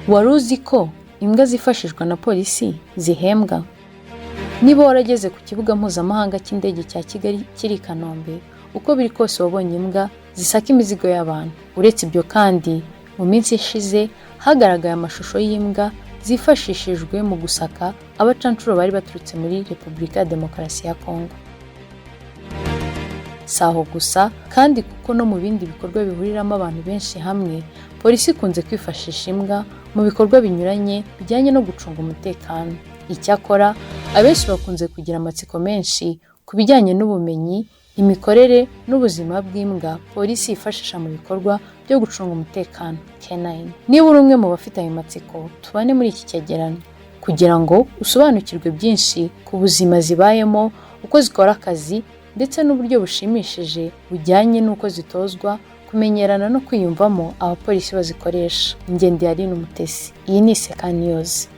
Wari uzi ko imbwa zifashishwa na polisi zihembwa? Niba warageze ku Kibuga Mpuzamahanga cy'Indege cya Kigali kiri Kanombe, uko biri kose wabonye imbwa zisaka imizigo y'abantu. Uretse ibyo kandi, mu minsi ishize hagaragaye amashusho y'imbwa zifashishijwe mu gusaka abacancuro bari baturutse muri Repubulika ya Demokarasi ya Kongo. Saho gusa kandi kuko no mu bindi bikorwa bihuriramo abantu benshi hamwe, polisi ikunze kwifashisha imbwa mu bikorwa binyuranye bijyanye no gucunga umutekano. Icyakora abenshi bakunze kugira amatsiko menshi ku bijyanye n'ubumenyi, imikorere n'ubuzima bw'imbwa polisi yifashisha mu bikorwa byo gucunga umutekano K9. Niba uri umwe mu bafite ayo matsiko, tubane muri iki cyegeranyo kugira ngo usobanukirwe byinshi ku buzima zibayemo, uko zikora akazi ndetse n'uburyo bushimishije bujyanye n'uko zitozwa kumenyerana no kwiyumvamo abapolisi bazikoresha. Ingendo yari n'umutesi. Iyi ni iseka news.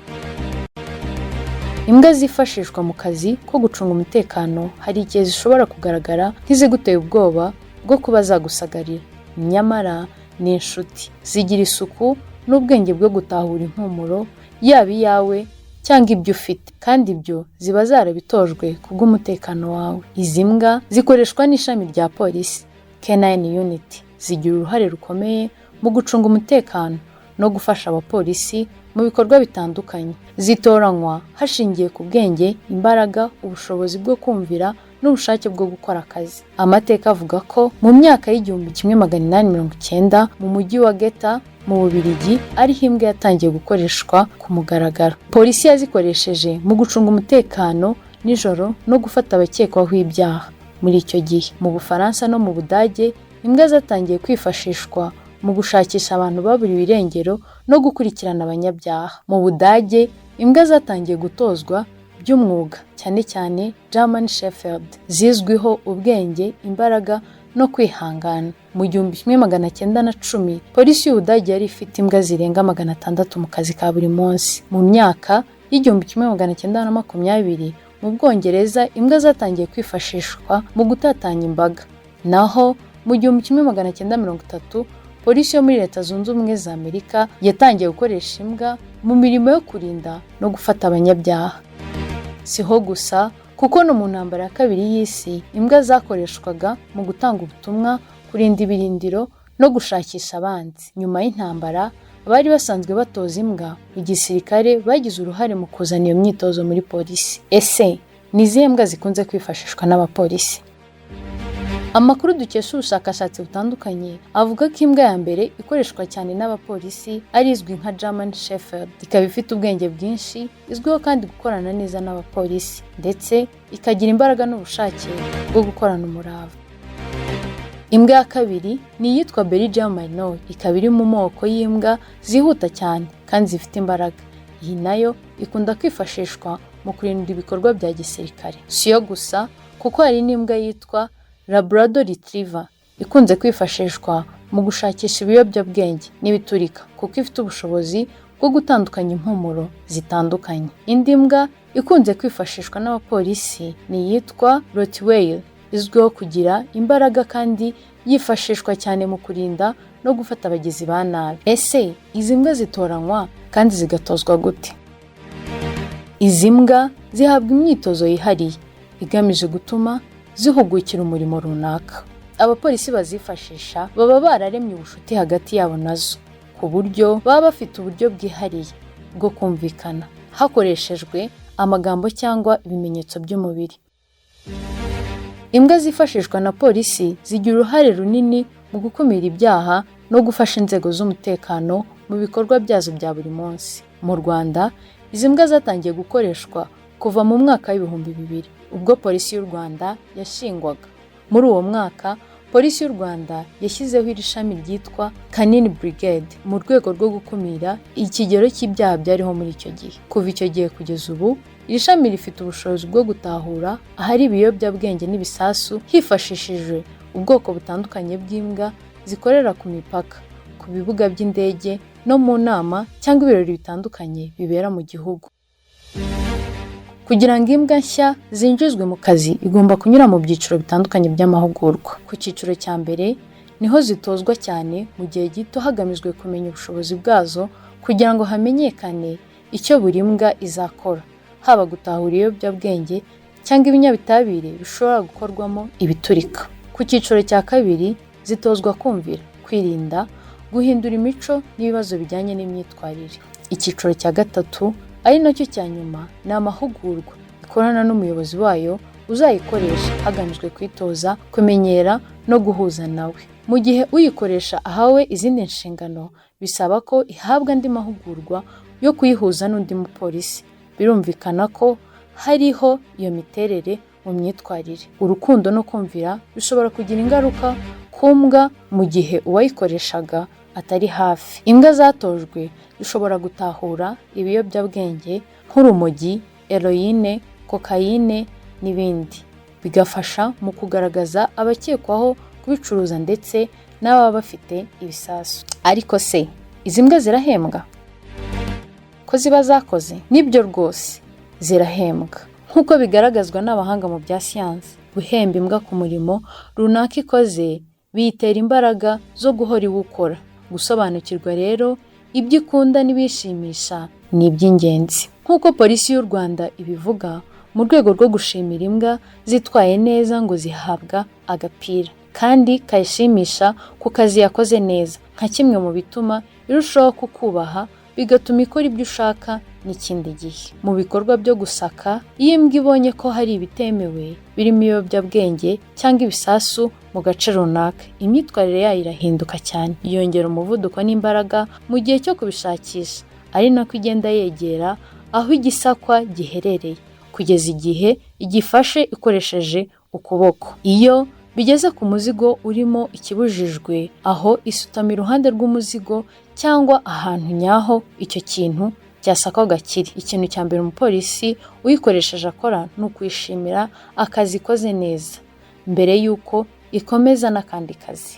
Imbwa zifashishwa mu kazi ko gucunga umutekano hari igihe zishobora kugaragara nk'iziguteye ubwoba bwo kuba zagusagarira. Nyamara ni inshuti, zigira isuku n'ubwenge bwo gutahura impumuro yaba iyawe cyangwa ibyo ufite, kandi ibyo ziba zarabitojwe kubw'umutekano wawe. Izi mbwa zikoreshwa n'ishami rya polisi K9 unit, zigira uruhare rukomeye mu gucunga umutekano no gufasha abapolisi mu bikorwa bitandukanye. Zitoranywa hashingiye ku bwenge, imbaraga, ubushobozi bwo kumvira n'ubushake bwo gukora akazi. Amateka avuga ko mu myaka y'1890 mu mujyi wa Geta mu Bubiligi ariho imbwa yatangiye gukoreshwa ku mugaragaro. Polisi yazikoresheje mu gucunga umutekano nijoro no gufata abakekwaho ibyaha. Muri icyo gihe mu Bufaransa no mu Budage, imbwa zatangiye kwifashishwa mu gushakisha abantu baburiwe irengero no gukurikirana abanyabyaha. Mu Budage, imbwa zatangiye gutozwa by'umwuga, cyane cyane German Shepherd, zizwiho ubwenge, imbaraga no kwihangana. Mu 1910, polisi y'Ubudage yari ifite imbwa zirenga 600 mu kazi ka buri munsi. Mu myaka y'1920 mu Bwongereza, imbwa zatangiye kwifashishwa mu gutatanya imbaga. Naho mu 1930, polisi yo muri Leta Zunze Ubumwe za Amerika yatangiye gukoresha imbwa mu mirimo yo kurinda no gufata abanyabyaha. Siho gusa kuko no mu ntambara ya kabiri y'isi, imbwa zakoreshwaga mu gutanga ubutumwa, kurinda ibirindiro no gushakisha abanzi. Nyuma y'intambara, abari basanzwe batoza imbwa mu gisirikare bagize uruhare mu kuzana iyo myitozo muri polisi. Ese ni izihe mbwa zikunze kwifashishwa n'abapolisi? Amakuru dukesha ubushakashatsi butandukanye avuga ko imbwa ya mbere ikoreshwa cyane n'abapolisi ari izwi nka German Shepherd, ikaba ifite ubwenge bwinshi, izwiho kandi gukorana neza n'abapolisi, ndetse ikagira imbaraga n'ubushake bwo gukorana umurava. Imbwa ya kabiri ni iyitwa biri, ikaba iri mu moko y'imbwa zihuta cyane kandi zifite imbaraga. Iyi nayo ikunda kwifashishwa mu kurinda ibikorwa bya gisirikare. Siyo gusa kuko hari n'imbwa yitwa Labrador Retriever, ikunze kwifashishwa mu gushakisha ibiyobyabwenge n'ibiturika kuko ifite ubushobozi bwo gutandukanya impumuro zitandukanye. Indi mbwa ikunze kwifashishwa n'abapolisi ni iyitwa Rottweiler, izwiho kugira imbaraga kandi yifashishwa cyane mu kurinda no gufata abagizi ba nabi. Ese izi mbwa zitoranywa kandi zigatozwa gute? Izi mbwa zihabwa imyitozo yihariye igamije gutuma zihugukira umurimo runaka. Abapolisi bazifashisha baba bararemye ubushuti hagati yabo nazo, ku buryo baba bafite uburyo bwihariye bwo kumvikana hakoreshejwe amagambo cyangwa ibimenyetso by'umubiri. Imbwa zifashishwa na polisi zigira uruhare runini mu gukumira ibyaha no gufasha inzego z'umutekano mu bikorwa byazo bya buri munsi. Mu Rwanda, izi mbwa zatangiye gukoreshwa kuva mu mwaka w'2000 ubwo polisi y'u Rwanda yashingwaga. Muri uwo mwaka, polisi y'u Rwanda yashyizeho iri shami ryitwa Canine Brigade mu rwego rwo gukumira ikigero cy'ibyaha byariho muri icyo gihe. Kuva icyo gihe kugeza ubu, iri shami rifite ubushobozi bwo gutahura ahari ibiyobyabwenge n'ibisasu hifashishijwe ubwoko butandukanye bw'imbwa zikorera ku mipaka, ku bibuga by'indege no mu nama cyangwa ibirori bitandukanye bibera mu gihugu. Kugira ngo imbwa nshya zinjizwe mu kazi, igomba kunyura mu byiciro bitandukanye by'amahugurwa. Ku cyiciro cya mbere niho zitozwa cyane mu gihe gito hagamijwe kumenya ubushobozi bwazo kugira ngo hamenyekane icyo buri mbwa izakora, haba gutahura ibiyobyabwenge cyangwa ibinyabitabire bishobora gukorwamo ibiturika. Ku cyiciro cya kabiri zitozwa kumvira, kwirinda, guhindura imico n'ibibazo bijyanye n'imyitwarire. Icyiciro cya gatatu ari nacyo cya nyuma ni amahugurwa ikorana n'umuyobozi wayo uzayikoresha hagamijwe kwitoza, kumenyera no guhuza nawe. Mu gihe uyikoresha ahawe izindi nshingano, bisaba ko ihabwa andi mahugurwa yo kuyihuza n'undi mupolisi. Birumvikana ko hariho iyo miterere mu myitwarire. Urukundo no kumvira bishobora kugira ingaruka ku mbwa mu gihe uwayikoreshaga atari hafi. Imbwa zatojwe zishobora gutahura ibiyobyabwenge nk'urumogi, heroine, kokayine n'ibindi, bigafasha mu kugaragaza abakekwaho kubicuruza ndetse n'ababa bafite ibisasu. Ariko se izi mbwa zirahembwa ko ziba zakoze? Nibyo rwose zirahembwa, nk'uko bigaragazwa n'abahanga mu bya siyansi. Guhemba imbwa ku murimo runaka ikoze biyitera imbaraga zo guhora iwukora. Gusobanukirwa rero ibyo ikunda n'ibishimisha ni iby'ingenzi. Nk'uko polisi y'u Rwanda ibivuga, mu rwego rwo gushimira imbwa zitwaye neza ngo zihabwa agapira kandi kayishimisha ku kazi yakoze neza, nka kimwe mu bituma irushaho kukubaha bigatuma ikora ibyo ushaka n'ikindi gihe. Mu bikorwa byo gusaka, iyo imbwa ibonye ko hari ibitemewe birimo ibiyobyabwenge cyangwa ibisasu mu gace runaka, imyitwarire yayo irahinduka cyane, yongera umuvuduko n'imbaraga mu gihe cyo kubishakisha, ari nako igenda yegera aho igisakwa giherereye kugeza igihe igifashe ikoresheje ukuboko. Iyo bigeze ku muzigo urimo ikibujijwe, aho isutama iruhande rw'umuzigo cyangwa ahantu nyaho icyo kintu cyasakwaga kiri. Ikintu cya mbere umupolisi uyikoresheje akora ni ukwishimira akazi ikoze neza mbere y'uko ikomeza n'akandi kazi.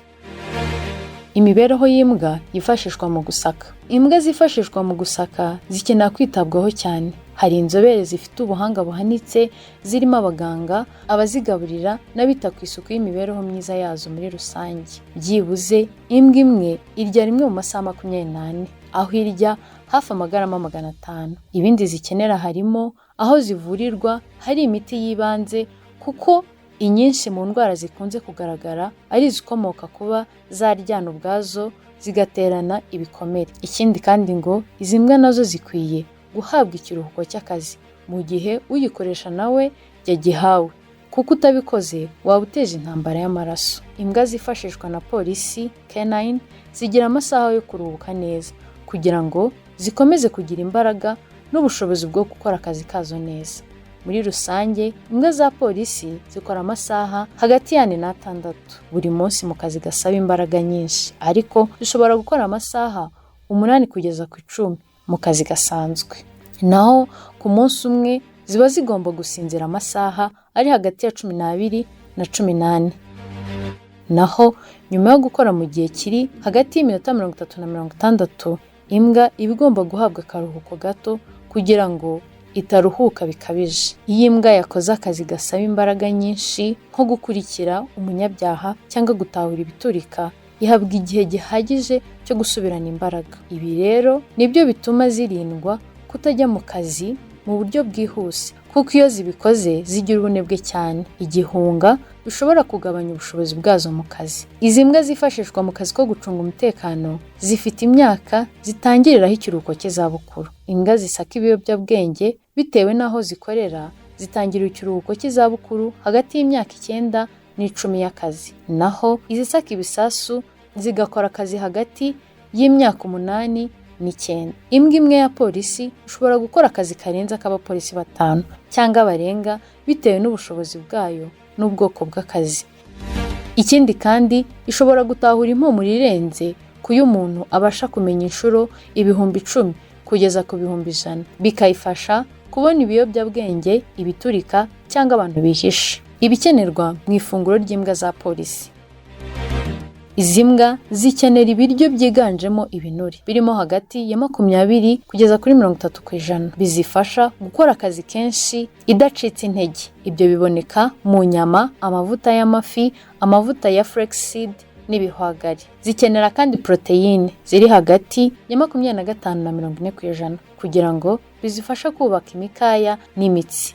Imibereho y'imbwa yifashishwa mu gusaka. Imbwa zifashishwa mu gusaka zikenera kwitabwaho cyane. Hari inzobere zifite ubuhanga buhanitse zirimo abaganga, abazigaburira n'abita ku isuku y'imibereho myiza yazo muri rusange. Byibuze imbwa imwe irya rimwe mu masaha 24, aho irya hafi amagarama 500. Ibindi zikenera harimo aho zivurirwa, hari imiti y'ibanze kuko inyinshi mu ndwara zikunze kugaragara ari izikomoka kuba zaryana ubwazo zigaterana ibikomere. Ikindi kandi ngo izi mbwa nazo zikwiye guhabwa ikiruhuko cy'akazi mu gihe uyikoresha nawe yagihawe, kuko utabikoze waba uteje intambara y'amaraso. Imbwa zifashishwa na polisi canine zigira amasaha yo kuruhuka neza kugira ngo zikomeze kugira imbaraga n'ubushobozi bwo gukora akazi kazo neza. Muri rusange, imbwa za polisi zikora amasaha hagati ya 4 na 6 buri munsi mu kazi gasaba imbaraga nyinshi, ariko zishobora gukora amasaha 8 kugeza ku 10 mu kazi gasanzwe. Naho ku munsi umwe ziba zigomba gusinzira amasaha ari hagati ya 12 na 18. Naho nyuma yo gukora mu gihe kiri hagati y'iminota 30 na 60, imbwa iba igomba guhabwa akaruhuko gato kugira ngo itaruhuka bikabije. Iyo imbwa yakoze akazi gasaba imbaraga nyinshi nko gukurikira umunyabyaha cyangwa gutahura ibiturika, ihabwa igihe gihagije cyo gusubirana imbaraga. Ibi rero nibyo bituma zirindwa kutajya mu kazi mu buryo bwihuse, kuko iyo zibikoze zigira ubunebwe cyane, igihunga bishobora kugabanya ubushobozi bwazo mu kazi. Izi mbwa zifashishwa mu kazi ko gucunga umutekano zifite imyaka zitangiriraho ikiruhuko cy'izabukuru. Imbwa zisaka ibiyobyabwenge bitewe n'aho zikorera zitangira ikiruhuko cy'izabukuru hagati y'imyaka 9 n'10 y'akazi. Naho izisaka ibisasu zigakora akazi hagati y'imyaka 8 n'9. Imbwa imwe ya polisi ishobora gukora akazi karenze ak'abapolisi 5 cyangwa barenga bitewe n'ubushobozi bwayo n'ubwoko bw'akazi. Ikindi kandi ishobora gutahura impumuro irenze ku y'umuntu abasha kumenya inshuro 10,000 kugeza ku 100,000, bikayifasha kubona ibiyobyabwenge, ibiturika cyangwa abantu bihishe. Ibikenerwa mu ifunguro ry'imbwa za polisi. Izi mbwa zikenera ibiryo byiganjemo ibinure birimo hagati ya 20 kugeza kuri 30%, bizifasha gukora akazi kenshi idacitse intege. Ibyo biboneka mu nyama, amavuta y'amafi, amavuta ya flaxseed n'ibihwagari. Zikenera kandi poroteyine ziri hagati ya 25 na 40% kugira ngo bizifashe kubaka imikaya n'imitsi.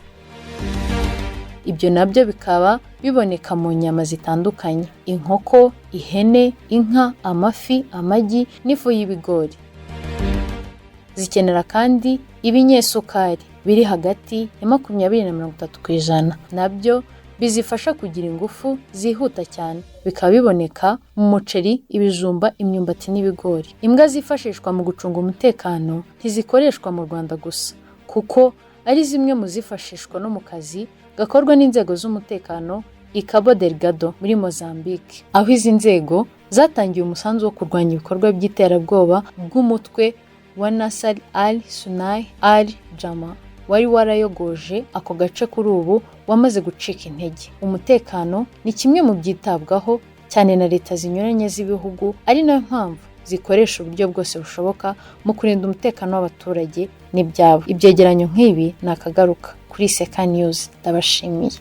Ibyo nabyo bikaba biboneka mu nyama zitandukanye: inkoko, ihene, inka, amafi, amagi n'ifu y'ibigori. Zikenera kandi ibinyesukari biri hagati ya 20 na 30%, nabyo bizifasha kugira ingufu zihuta cyane. Bikaba biboneka mu muceri, ibijumba, imyumbati n'ibigori. Imbwa zifashishwa mu gucunga umutekano ntizikoreshwa mu Rwanda gusa, kuko ari zimwe mu zifashishwa no mu kazi gakorwa n'inzego z'umutekano i Cabo Delgado muri Mozambique, aho izi nzego zatangiye umusanzu wo kurwanya ibikorwa by'iterabwoba bw'umutwe wa Nasser al-Sunni al-Jama wari warayogoje ako gace kuri ubu wamaze gucika intege. Umutekano ni kimwe mu byitabwaho cyane na leta zinyuranye z'ibihugu, ari nayo mpamvu zikoresha uburyo bwose bushoboka mu kurinda umutekano w'abaturage n'ibyabo. Ibyegeranyo nk'ibi nakagaruka kuri Seka News. Ndabashimiye.